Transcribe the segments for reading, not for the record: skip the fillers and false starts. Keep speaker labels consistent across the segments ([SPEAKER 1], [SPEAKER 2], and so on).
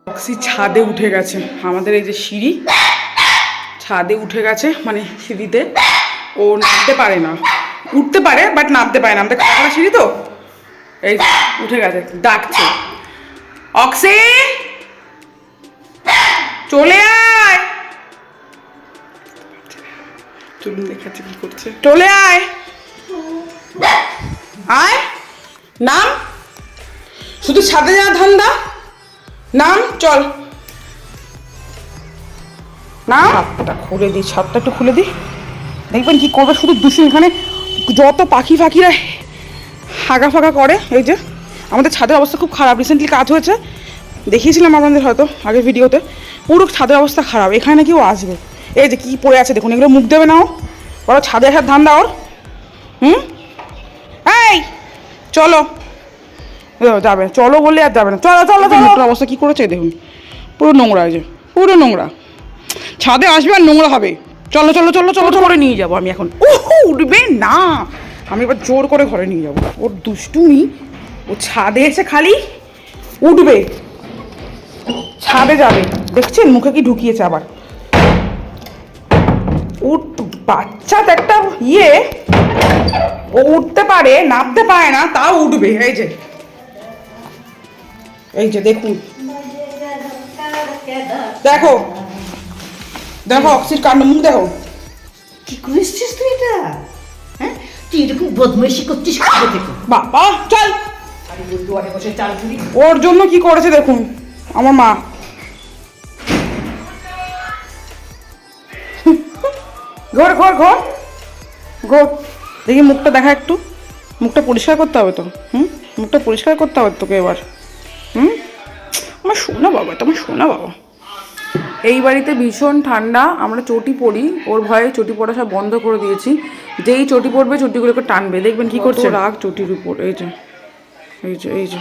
[SPEAKER 1] Oxy ছাদে উঠে গেছে, আমাদের এই যে সিঁড়ি ছাদে উঠে গেছে, মানে সিঁড়িতে ও নামতে পারে না, উঠতে পারে বাট নামতে পারে না, আমাদের কাটা সিঁড়ি তো, এই উঠে গেছে, ডাকছে অক্সি চলে আয়, চলুন দেখাচ্ছে কি করছে, চলে আয় আয়, নাম, শুধু ছাদে যাওয়া ধান্দা, নাম চল, না ছাদটা খুলে দিই, ছাদটা একটু খুলে দিই, দেখবেন কি করবে, শুধু দূষণ, এখানে যত পাখি ফাঁকিরা হাগা ফাঁকা করে। এই যে আমাদের ছাদের অবস্থা খুব খারাপ, রিসেন্টলি কাজ হয়েছে, দেখিয়েছিলাম আপনাদের হয়তো আগের ভিডিওতে, পুরো ছাদের অবস্থা খারাপ, এখানে নাকি ও আসবে, এই যে কি পড়ে আছে দেখুন, এগুলো মুখ দেবে না ও, বড় ছাদে আসার ধান্দা ওর। এই চলো, যাবে, চলো বললে আর যাবে না, চলো চলো চলো, অবস্থা কি করেছে দেখুন, পুরো নোংরা, এই যে পুরো নোংরা, ছাদে আসবে আর নোংরা হবে, চলো চলো চলো চলো করে নিয়ে যাবো আমি এখন, উঠবে না, আমি এবার জোর করে ঘরে নিয়ে যাবো, ওর দুষ্টুমি, ও ছাদে এসে খালি উঠবে, ছাদে যাবে, দেখছেন মুখে কি ঢুকিয়েছে আবার, বাচ্চা তো একটা ইয়ে, ও উঠতে পারে নামতে পারে না, তাও উঠবে, এই যে দেখুন, দেখো দেখো অক্সির কাণ্ড, মুখ দেখো,
[SPEAKER 2] কি করেছিস তুই এটা? হ্যাঁ, তুই এরকম বদমাইশি করছিস কবে থেকে?
[SPEAKER 1] বাবা চল,
[SPEAKER 2] আরে বন্ধু আরে বসে চাল চুরি,
[SPEAKER 1] ওর জন্য কি করেছে দেখুন আমার মা, ঘর ঘর ঘর ঘর, দেখি মুখটা দেখা একটু, মুখটা পরিষ্কার করতে হবে তো, মুখটা পরিষ্কার করতে হবে তোকে এবার, আমার শোনা বাবা, তোমার শোনা বাবা। এই বাড়িতে ভীষণ ঠান্ডা, আমরা চটি পরি, ওর ভয়ে চটি পরা সব বন্ধ করে দিয়েছি, যেই চটি পরবে চটিগুলোকে টানবে, দেখবেন কি করছে, রাগ চটির উপর, এই যে এই যে এই যে,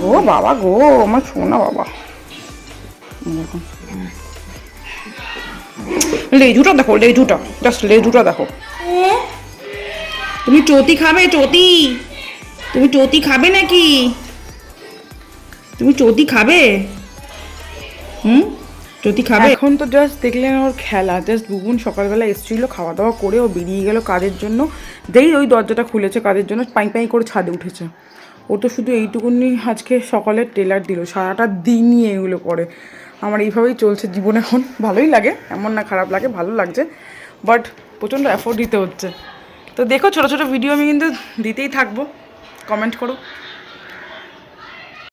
[SPEAKER 1] গো বাবা গো, আমার শোনা বাবা, দেখুন লেজুটা দেখো, লেজুটা জাস্ট লেজুটা দেখো, তুমি চটি খাবে, চটি, তুমি চটি খাবে নাকি, তুমি চটি খাবে, চটি খাবে। এখন তো জাস্ট দেখলেন ওর খেলা, জাস্ট বুবুন সকালবেলা এসেছিলো, খাওয়া দাওয়া করে ও বেরিয়ে গেল কাজের জন্য, যেই ওই দরজাটা খুলেছে কাজের জন্য, পাই পাই করে ছাদে উঠেছে, ও তো শুধু এইটুকুনি আজকে সকালে টেলার দিল, সারাটা দিনই এগুলো করে, আমার এইভাবেই চলছে জীবন এখন, ভালোই লাগে, এমন না খারাপ লাগে, ভালো লাগছে, বাট প্রচণ্ড এফোর্ট দিতে হচ্ছে। তো দেখো ছোটো ছোটো ভিডিও আমি কিন্তু দিতেই থাকবো, কমেন্ট করো।